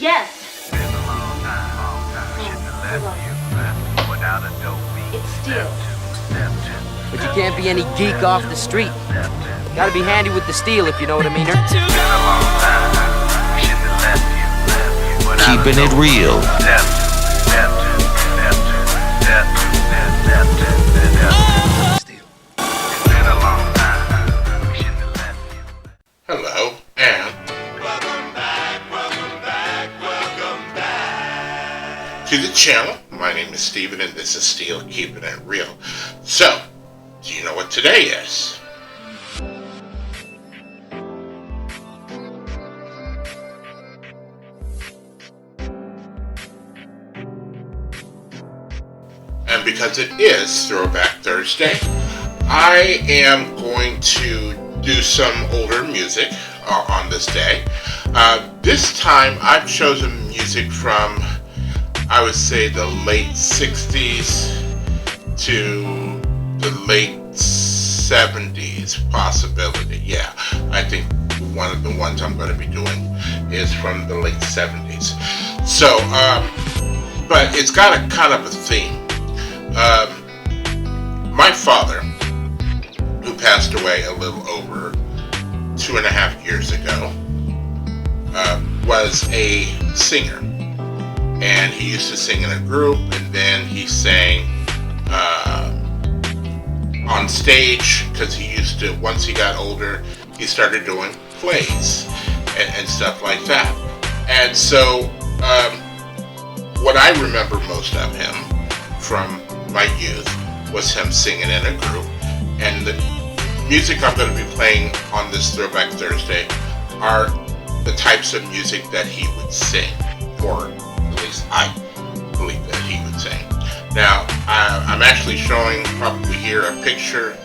Yes. It's steel. But you can't be any geek off the street. Gotta be handy with the steel, if you know what I mean. Keeping it real. Hello, and welcome back to the channel. My name is Steven, and this is Steel Keeping It Real. So, do you know what today is? And because it is Throwback Thursday, I am going to do some older music on this day. This time I've chosen music from, I would say, the late 60s to the late 70s possibility. Yeah, I think one of the ones I'm going to be doing is from the late 70s. So, but it's got a kind of a theme. My father, who passed away a little over 2.5 years ago, was a singer, and he used to sing in a group, and then he sang on stage, because he used to, once he got older, he started doing plays and stuff like that. And so what I remember most of him from my youth was him singing in a group. And the music I'm going to be playing on this Throwback Thursday are the types of music that he would sing, or at least I believe that he would sing. Now, I'm actually showing probably here a picture.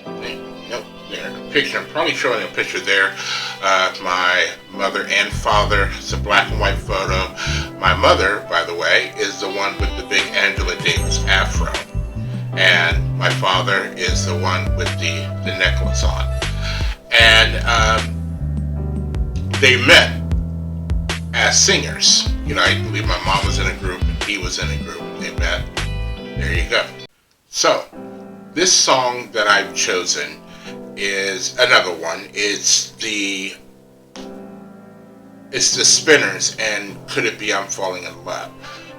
Nope, there, a picture. I'm probably showing a picture there of my mother and father. It's a black and white photo. My mother, by the way, is the one with the big Angela Davis afro. And my father is the one with the necklace on. And they met as singers. You know, I believe my mom was in a group and he was in a group. They met. There you go. So, this song that I've chosen is another one. It's the Spinners, and Could It Be I'm Falling in Love.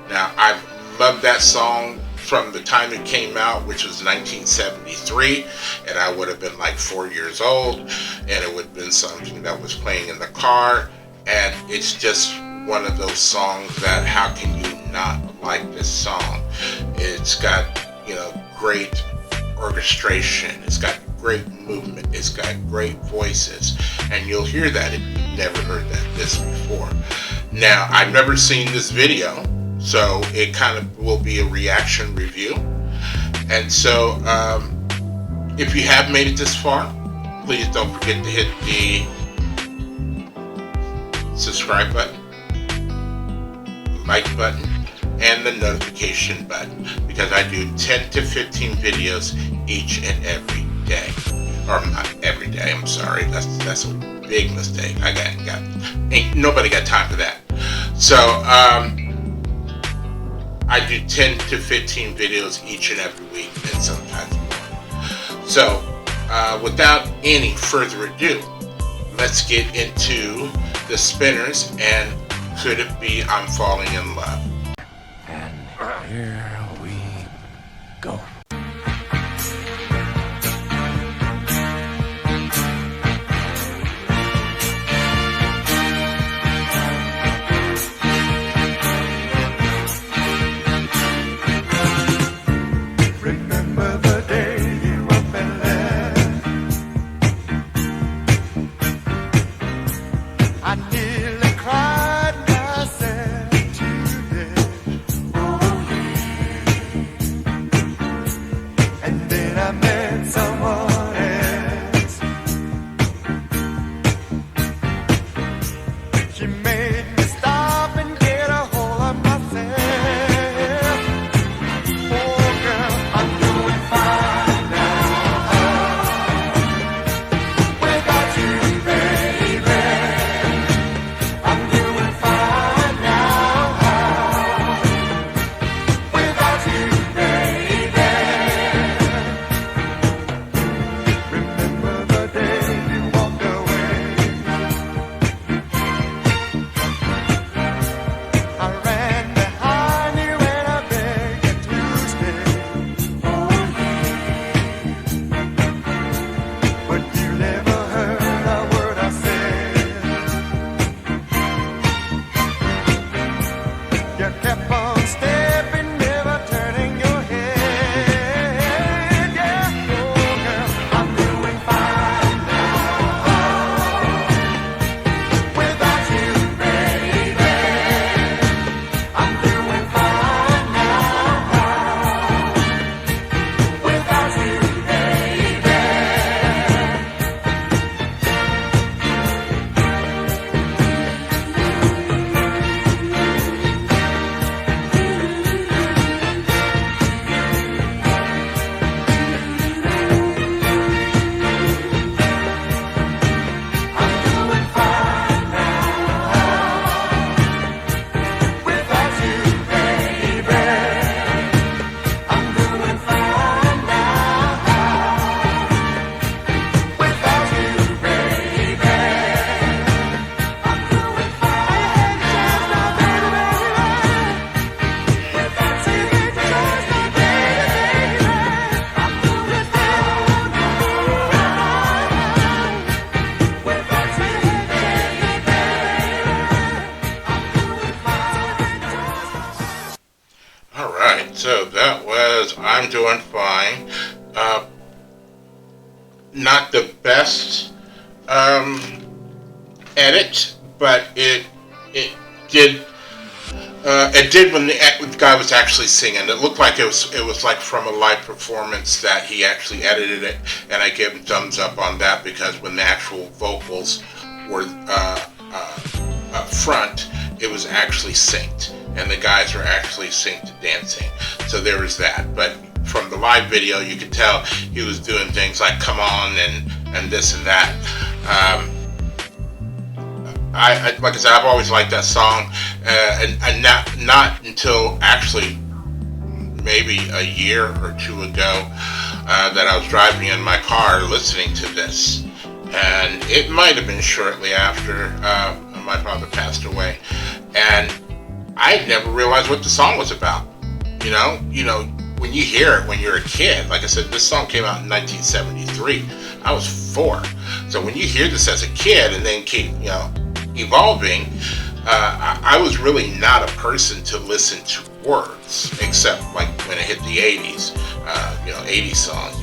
Now, I've loved that song from the time it came out, which was 1973, and I would have been like 4 years old, and it would have been something that was playing in the car, and it's just one of those songs that, how can you not like this song? It's got, you know, great orchestration, it's got great movement, it's got great voices, and you'll hear that if you've never heard this before. Now, I've never seen this video, so it kind of will be a reaction review. And so, if you have made it this far, please don't forget to hit the subscribe button, like button, and the notification button, because I do 10 to 15 videos each and every day. Or not every day, I'm sorry, that's a big mistake. Ain't nobody got time for that. So, I do 10 to 15 videos each and every week, and sometimes more. So, without any further ado, let's get into the Spinners and Could It Be I'm Falling in Love. And here we go. So that was I'm Doing Fine. Not the best edit, but it did. It did when the guy was actually singing. It looked like it was like from a live performance that he actually edited it, and I give him thumbs up on that, because when the actual vocals were up front, it was actually synced, and the guys were actually synced to dancing. So there was that. But from the live video, you could tell he was doing things like "come on" and this and that. I like I said, I've always liked that song, and not until actually maybe a year or two ago that I was driving in my car listening to this, and it might have been shortly after my father passed away, and I never realized what the song was about. You know, when you hear it when you're a kid, like I said, this song came out in 1973. I was 4, so when you hear this as a kid and then keep evolving, I was really not a person to listen to words, except like when it hit the 80s, 80s songs,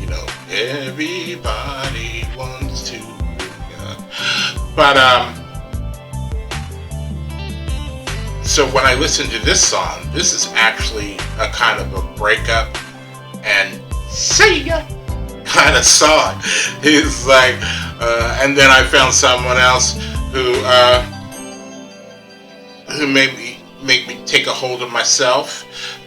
everybody wants to, but so when I listen to this song, this is actually a kind of a breakup and see ya kind of song. It's like, and then I found someone else who made me take a hold of myself,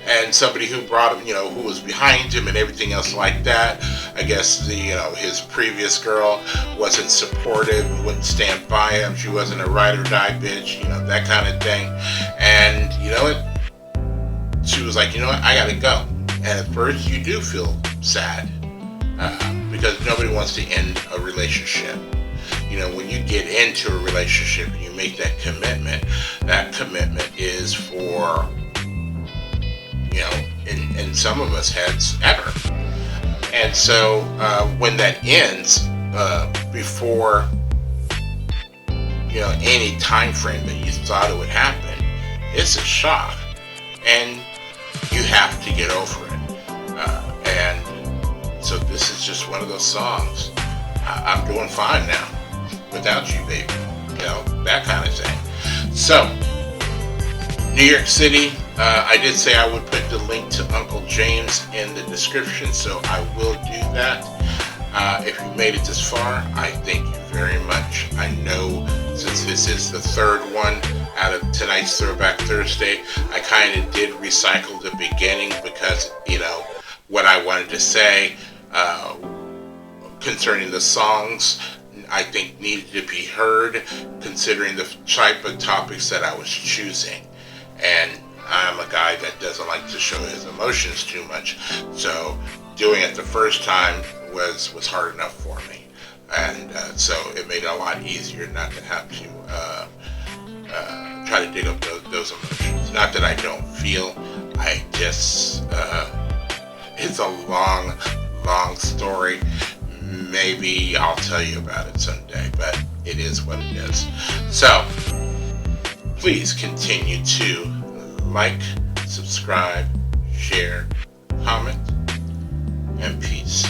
and somebody who brought him, who was behind him and everything else like that. I guess his previous girl wasn't supportive, wouldn't stand by him. She wasn't a ride or die bitch, that kind of thing. And you know what? She was like, I gotta go. And at first you do feel sad, because nobody wants to end a relationship. When you get into a relationship and you make that commitment is for, and some of us had ever. And so when that ends before, any time frame that you thought it would happen, it's a shock. And you have to get over it. And so this is just one of those songs. I'm doing fine now without you, baby. That kind of thing. So, New York City, I did say I would put the link to Uncle James in the description, so I will do that. If you made it this far, I thank you very much. I know since this is the third one out of tonight's Throwback Thursday, I kind of did recycle the beginning because, what I wanted to say concerning the songs, I think needed to be heard, considering the type of topics that I was choosing. And I'm a guy that doesn't like to show his emotions too much, so doing it the first time was hard enough for me. And so it made it a lot easier not to have to try to dig up those emotions. Not that I don't feel, I just, it's a long story. Maybe I'll tell you about it someday, but it is what it is. So, please continue to like, subscribe, share, comment, and peace.